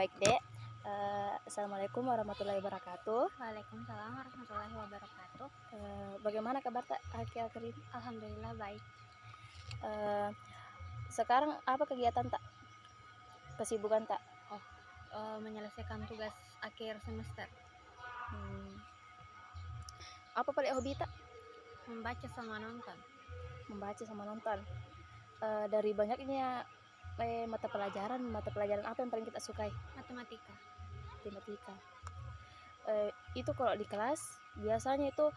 Baik, Dek. Assalamualaikum warahmatullahi wabarakatuh. Waalaikumsalam warahmatullahi wabarakatuh. Bagaimana kabar Tak akhir-akhir ini? Alhamdulillah baik. Eee, Sekarang apa kegiatan Tak? Kesibukan Tak? Menyelesaikan tugas akhir semester, Mmm, apa paling hobi Tak? membaca sama nonton. Membaca sama nonton. Dari banyaknya mata pelajaran apa yang paling kita sukai? Matematika. Matematika. Itu kalau di kelas biasanya itu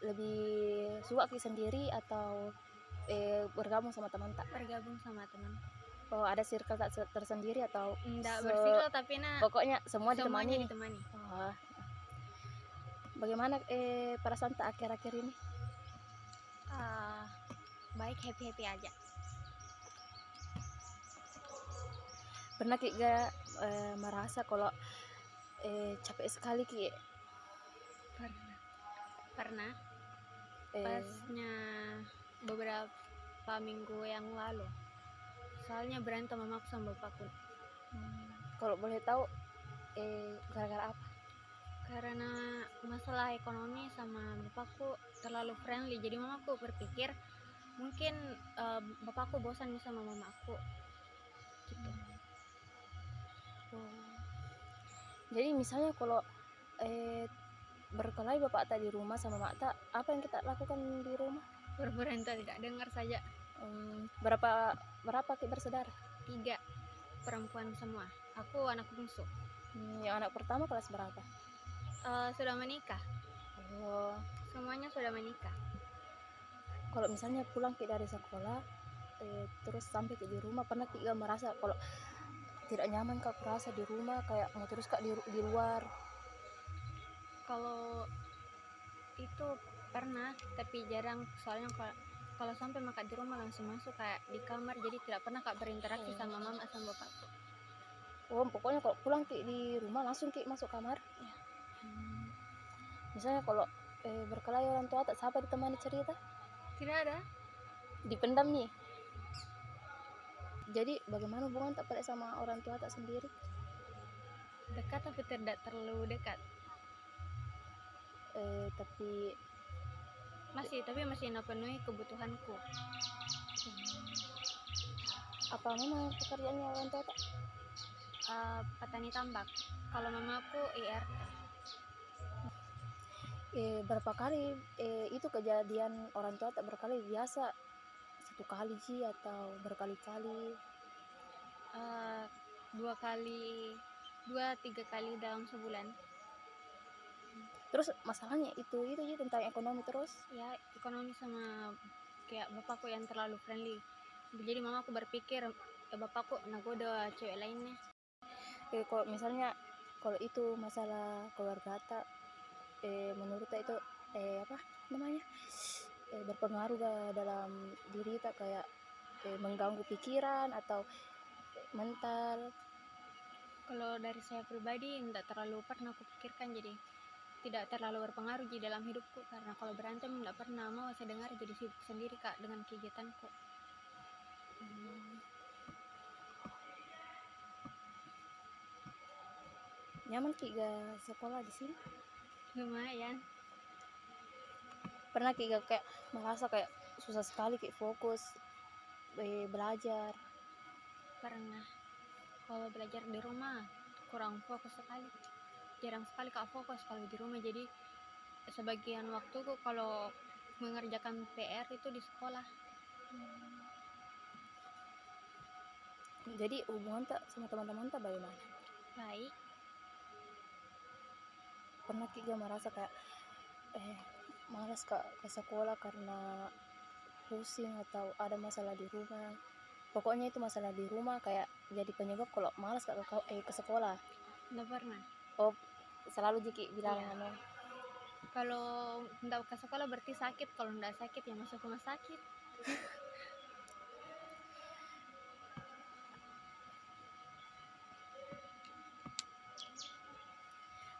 lebih suka sendiri atau bergabung sama teman Tak? Bergabung sama teman. Oh, ada circle tak tersendiri atau Nggak bersiklo tapi pokoknya semua semuanya ditemani? ditemani. Oh, bagaimana perasaan Tak akhir-akhir ini? Baik, happy aja. Pernah Ki gak merasa kalau capek sekali Ki? Pernah. Eh, Pasnya beberapa minggu yang lalu. Soalnya berantem mamaku sama bapakku. Kalau boleh tahu gara-gara apa? Karena masalah ekonomi sama bapakku terlalu friendly, jadi mamaku berpikir mungkin bapakku bosan sama mamaku gitu. Oh. Jadi misalnya kalau berkelahi bapak tak di rumah sama mak tak, apa yang kita lakukan di rumah? Pura-pura tidak dengar saja. Berapa Ki bersaudara? 3 perempuan semua, aku anak bungsu. Yang anak pertama kelas berapa? Sudah menikah, Oh, semuanya sudah menikah. kalau misalnya pulang Ki dari sekolah terus sampai Ki di rumah, pernah Ki gak merasa kalau tidak nyaman Kak kurasa di rumah, kayak mau terus Kak di luar? Kalau itu pernah tapi jarang, soalnya kalau sampai makan di rumah langsung masuk kayak di kamar, jadi tidak pernah Kak berinteraksi sama mama sama bapakku. Oh, pokoknya kalau pulang Ki di rumah langsung Ki masuk kamar? Ya. Misalnya kalau berkelahi orang tua tak siapa ditemani cerita? Tidak ada. Dipendam nih. Jadi bagaimana hubungan tak pada sama orang tua tak sendiri? Dekat tapi tidak terlalu dekat. Tapi Masih penuhi kebutuhanku. apa memang pekerjaannya orang tua tak? Petani tambak. Kalau mamaku IRT. Berapa kali itu kejadian orang tua tak berkali biasa? Satu kali sih atau berkali-kali? 2-3 kali dalam sebulan. Terus masalahnya itu aja tentang ekonomi terus? Ya, ekonomi sama kayak bapakku yang terlalu friendly. Jadi mamaku berpikir bapakku nagoda cewek lainnya. Kalau misalnya kalau itu masalah keluarga tak, menurut tak itu apa namanya berpengaruh gak dalam diri tak, kayak mengganggu pikiran atau mental? Kalau dari saya pribadi tidak terlalu pernah kupikirkan, jadi tidak terlalu berpengaruh di dalam hidupku, karena kalau berantem tidak pernah mau saya dengar, jadi sibuk sendiri Kak dengan kegiatanku. Nyaman Ki gak sekolah di sini? Lumayan. Pernah Ki gak kayak merasa kayak susah sekali Ki fokus belajar? Pernah. Kalau belajar di rumah kurang fokus sekali, jarang sekali Kak fokus kalau di rumah, jadi sebagian waktuku kalau mengerjakan PR itu di sekolah. Jadi hubungan tak sama teman-teman tak bagaimana? Baik. Pernah Ki gak merasa kayak malas Kak ke sekolah karena pusing atau ada masalah di rumah? Pokoknya itu masalah di rumah kayak jadi penyebab kalau malas Kak ke sekolah? Tidak pernah. Oh, selalu Jiki bilang Iya. anu. Kalau tidak ke sekolah berarti sakit, kalau tidak sakit ya masuk rumah sakit.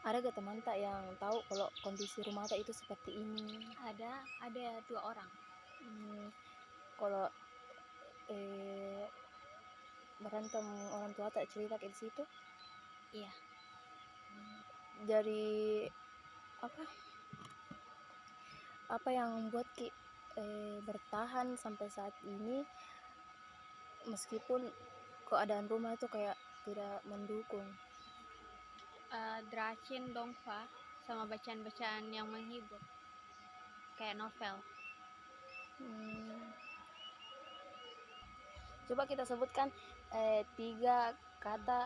Ada gak teman tak yang tahu kalau kondisi rumah tak itu seperti ini? Ada 2 orang. Kalau berantem orang tua tak cerita ke situ? Iya. Dari apa yang membuat Ki bertahan sampai saat ini meskipun keadaan rumah itu kayak tidak mendukung? Dracin dongfa sama bacaan-bacaan yang menghibur kayak novel. Coba kita sebutkan 3 kata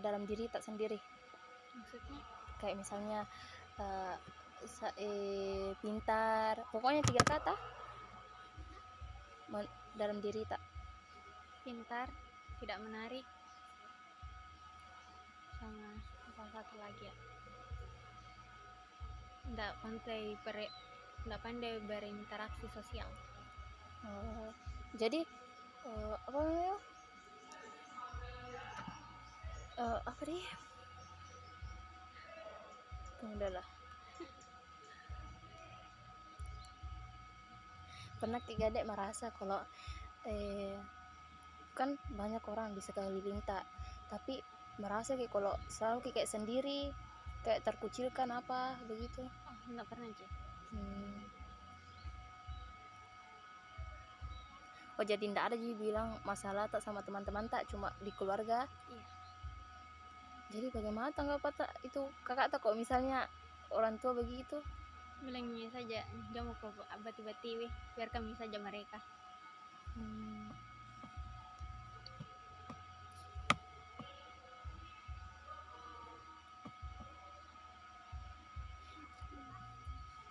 dalam diri tak sendiri. Maksudnya Kayak misalnya pintar, pokoknya 3 kata dalam diri tak. pintar, tidak menarik, sama apa satu lagi ya, nggak pandai berinteraksi sosial. Jadi apa namanya, apa deh, udahlah. Pernah Ki Gadek merasa kalau kan banyak orang di sekeliling tak, tapi merasa kayak kalau selalu kayak sendiri, kayak terkucilkan apa begitu? Oh, nggak pernah aja. Oh, jadi ndak ada jadi bilang masalah tak sama teman-teman tak, cuma di keluarga? Iya. Jadi bagaimana tanggapan tak itu kakak tak kok misalnya orang tua begitu? Bilangnya saja, jangan mau bati-bati, biar kami saja mereka.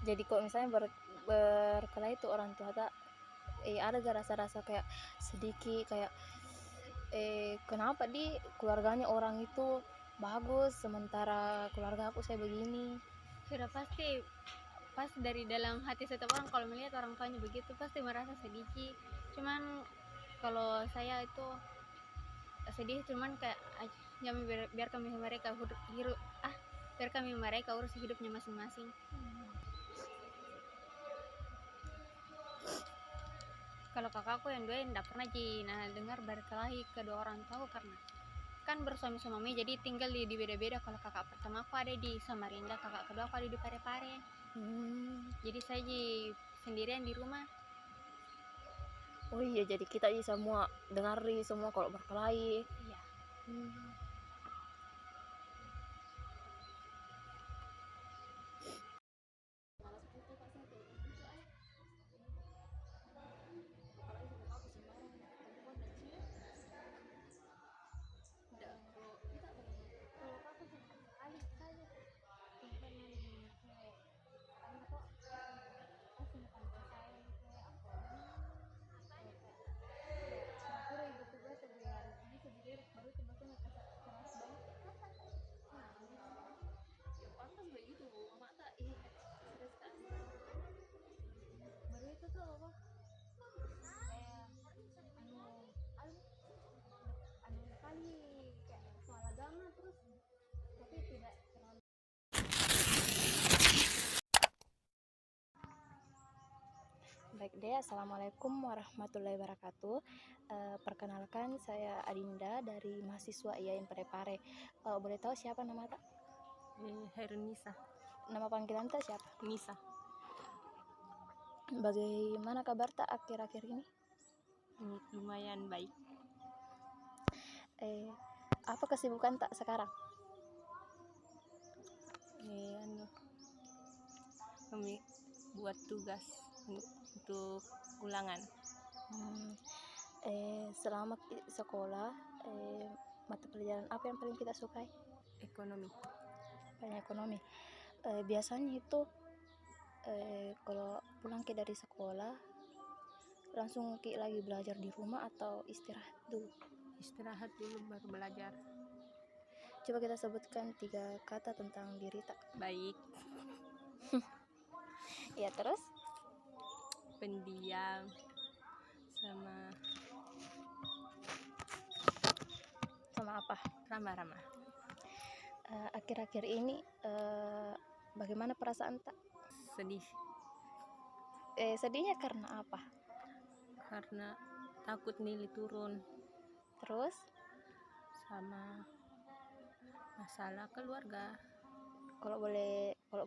Jadi kok misalnya berkelahi itu orang tua tak ada gak rasa-rasa kayak sedikit kayak kenapa di keluarganya orang itu bagus sementara keluarga aku saya begini? Sudah pasti pas dari dalam hati setiap orang kalau melihat orang tuanya begitu pasti merasa sedih. Cuman kalau saya itu sedih, cuman kayak jangan biar kami mereka biar kami mereka urus hidupnya masing-masing. Kalau kakakku yang dua tidak pernah dengar berkelahi kedua orang tua karena kan bersuami-suami jadi tinggal di beda-beda. Kalau kakak pertama aku ada di Samarinda, kakak kedua aku ada di Parepare. Jadi saya sendirian di rumah. Oh iya, jadi kita semua dengar semua kalau berkelahi. Iya. Baik deh, assalamualaikum warahmatullahi wabarakatuh. Perkenalkan, saya Adinda dari mahasiswa IAIN Parepare. Boleh tahu siapa nama tak? Herunisa. Nama panggilan tak siapa? Nisa. Bagaimana kabar tak akhir-akhir ini? Lumayan baik. Apa kesibukan tak sekarang? Kami buat tugas untuk ulangan. Selama sekolah, mata pelajaran apa yang paling kita sukai? Ekonomi. Banyak ekonomi. Biasanya itu kalau pulang dari sekolah langsung lagi belajar di rumah atau istirahat dulu? Istirahat dulu baru belajar. Coba kita sebutkan 3 kata tentang diri tak. Baik. Ya, terus? Pendiam sama apa? Ramah-ramah. Akhir-akhir ini bagaimana perasaan tak? Sedih. Sedihnya karena apa? Karena takut nilai turun. Terus sama masalah keluarga. kalau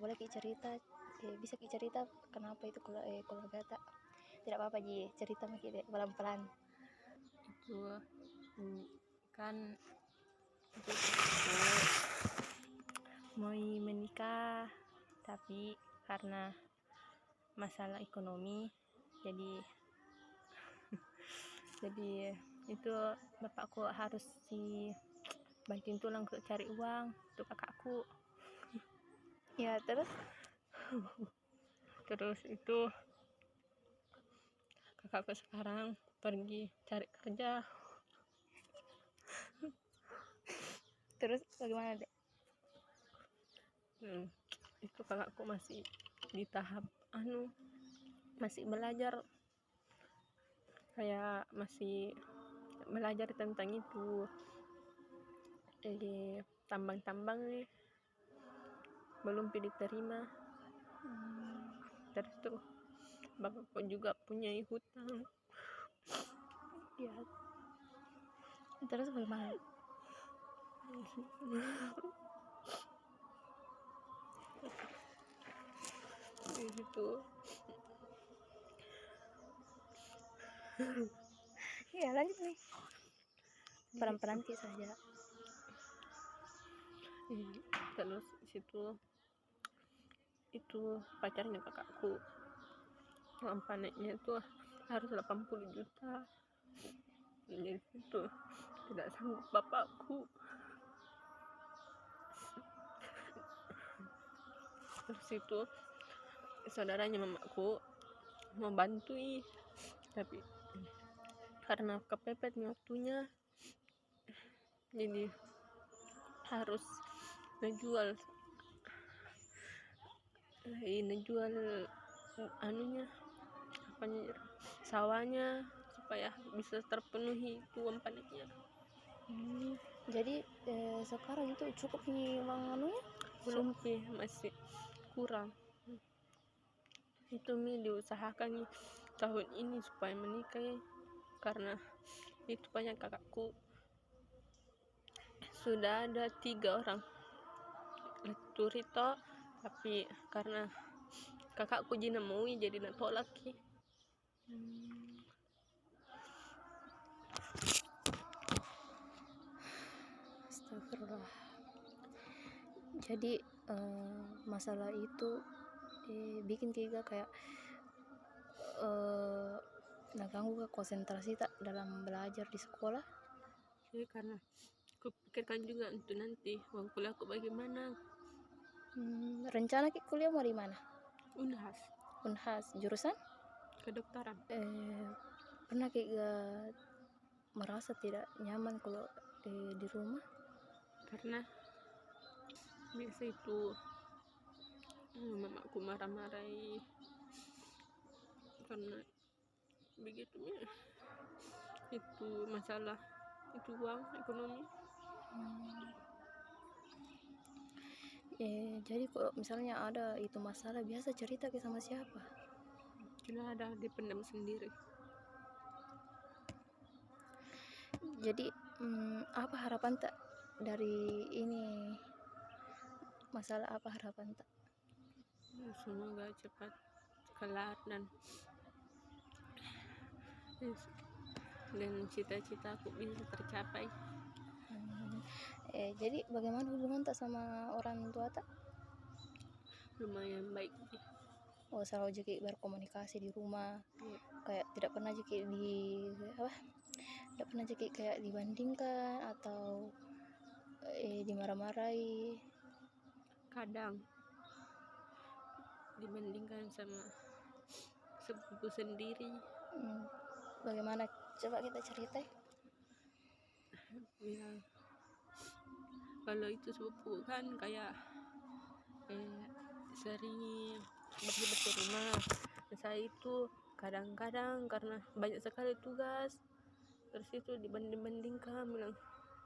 boleh Ki cerita, bisa Ki cerita kenapa itu keluarga tak? Tidak apa-apa Ji, cerita Ki pelan-pelan. Itu kan itu aku mau menikah, tapi karena masalah ekonomi jadi itu bapakku harus bantuin tulang untuk cari uang untuk kakakku. Ya terus Itu kakakku sekarang pergi cari kerja. terus bagaimana Dek? Itu kakakku masih di tahap masih belajar, kayak masih belajar tentang itu tambang-tambang nih, belum diterima. Terus tuh bapakku juga punya hutang. Ya terus bagaimana? Itu Ya lanjut nih, pelan-pelan Ki saja. terus itu pacarnya kakakku, uang panennya itu harus 80 juta. Jadi itu tidak sanggup bapakku. Terus itu saudaranya mamaku mau bantu, tapi karena kepepet waktunya jadi harus ngejual sawahnya supaya bisa terpenuhi itu uang panennya. Jadi sekarang itu cukup nih uang anunya? Belum masih kurang. Itu diusahakan tahun ini supaya menikah, karena itu banyak kakakku sudah ada 3 orang turito, tapi karena kakakku jina mau jadi natolak. Astagfirullah. Jadi masalah itu bikin kita kayak ngeganggu konsentrasi tak dalam belajar di sekolah. Jadi karena aku pikirkan juga untuk nanti uang kuliahku bagaimana. Rencana kuliah mau di mana? Unhas Jurusan kedokteran. Pernah kita merasa tidak nyaman kalau di rumah? Karena biasa itu mamaku marah-marahi karena begitu itu masalah itu uang ekonomi. Jadi kalau misalnya ada itu masalah biasa cerita ke sama siapa? Cuma ada dipendam sendiri. Jadi apa harapan tak dari ini masalah, apa harapan tak? Semoga cepat kelar dan cita-cita aku bisa tercapai. Jadi bagaimana hubungan tak sama orang tua tak? Lumayan baik. Selalu jadi berkomunikasi di rumah. Kayak tidak pernah jadi tidak pernah jadi kayak dibandingkan atau dimarah-marahi. Kadang dibandingkan sama sepupu sendiri. Bagaimana, coba kita cerita. Ya, kalau itu sepupu kan kayak sering bersih rumah. Saya itu kadang-kadang karena banyak sekali tugas, terus itu dibanding-bandingkan, bilang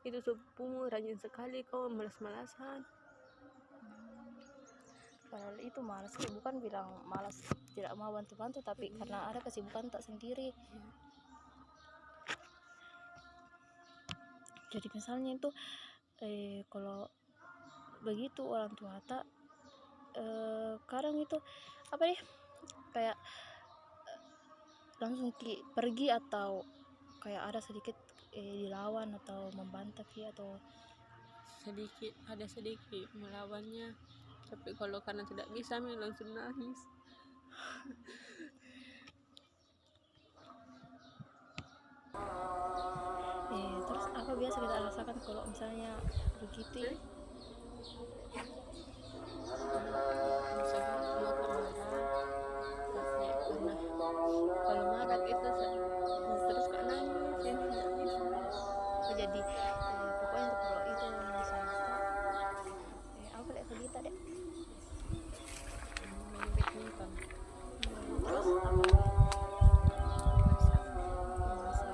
itu sepupumu rajin sekali, kau malas-malasan. Padahal itu malas, bukan bilang malas tidak mau bantu-bantu, tapi karena ada kesibukan tak sendiri. Jadi misalnya itu kalau begitu orang tua tak kadang itu apa deh, kayak langsung pergi atau kayak ada sedikit dilawan atau membantah atau ada sedikit melawannya, tapi kalau karena tidak bisa langsung nangis. Terus apa biasa kita rasakan kalau misalnya begitu ya? Misalnya mau ke marah, tapi karena kalau marah itu terus kok nangis ya tidak bisa. Jadi pokoknya untuk kalau itu bisa apa lihat kita deh main badminton. Terus apa Masak.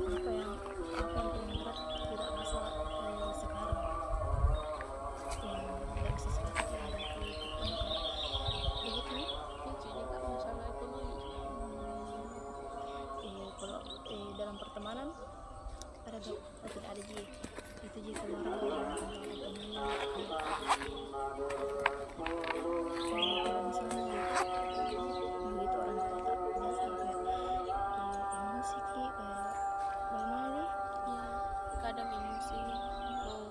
apa yang paling berat tidak rasa sekarang yang tidak bisa sekarang dihadapi pokoknya kayak begitu nih Itu juga masalah ekonomi. kalau dalam pertemanan ada tidak ada itu keluarga yang tentang ekonomi kalau misalnya begitu orang tua tak biasa kayak emosi kayak bagaimana nih Ya kadang emosi mau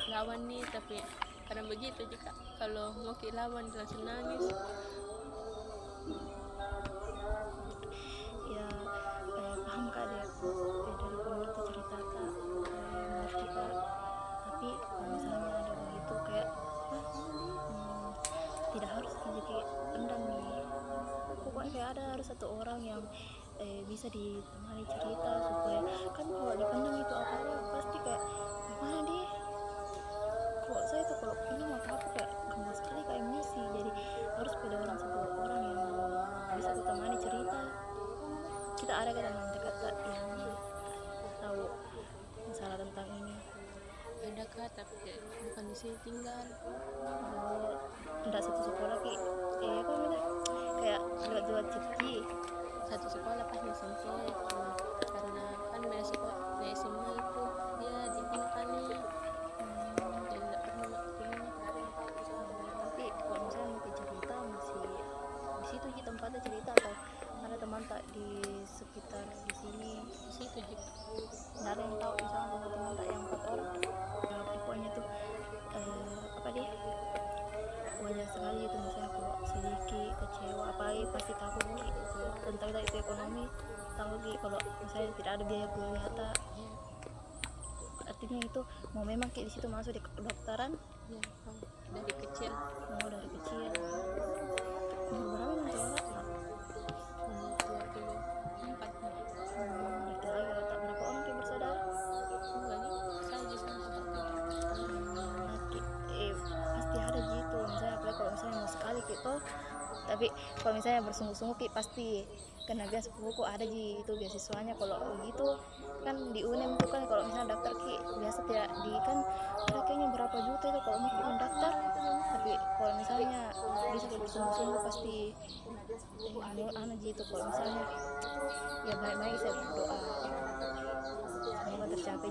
lawan nih, tapi kadang begitu juga kalau mau lawan langsung nangis. Ya paham kak deh dari pengerti cerita kak mengerti kak, tapi kalau misalnya ada begitu kayak tidak harus jadi pendam nih, pokoknya kayak ada harus satu orang yang bisa ditemani cerita, supaya kan kalau dipendam itu apa pasti kayak gimana deh, kalau saya tuh kalau pendam apa kayak gampang sekali kayak emosi, jadi harus ada orang satu orang yang bisa ditemani cerita. Kita ada teman dekat yang tahu masalah tentang ini. Ada kak, tapi bukan di sini tinggal. Enggak satu sekolah ki apa namanya kayak lewat cipki Satu sekolah pas SMP, karena kan beda sekolah dari SMA itu dia dipindah nih, jadi tidak pernah ketemu. tapi kalau misalnya mau cerita masih di situ sih tempatnya cerita, atau ada teman tak di sekitar di sini Di situ juga nggak ada yang tahu misalnya teman-teman tak yang 4 orang pokoknya tuh apa deh banyak sekali itu misalnya kalau sedikit kecewa apalagi pasti takut tentang itu ekonomi, takut kalau misalnya tidak ada biaya kuliah tak ya. artinya itu mau memang kayak di situ masuk di kedokteran Ya, dari kecil. mau dari kecil umur berapa nanti orang Umur 24 nih. itu lagi kalau tak berapa orang yang bersaudara Enggak nih, saya di sana pasti ada gitu misalnya apalagi kalau misalnya mau sekali gitu, tapi kalau misalnya bersungguh-sungguh ki pasti kena biasa buku ada itu beasiswanya. Kalau begitu kan di UNEM itu kan kalau misalnya daftar ki biasa tidak di kan ada kayaknya berapa juta itu kalau mau mendaftar, tapi kalau misalnya bisa bersungguh-sungguh pasti anu gitu. Kalau misalnya ya baik-baik saya berdoa semoga tercapai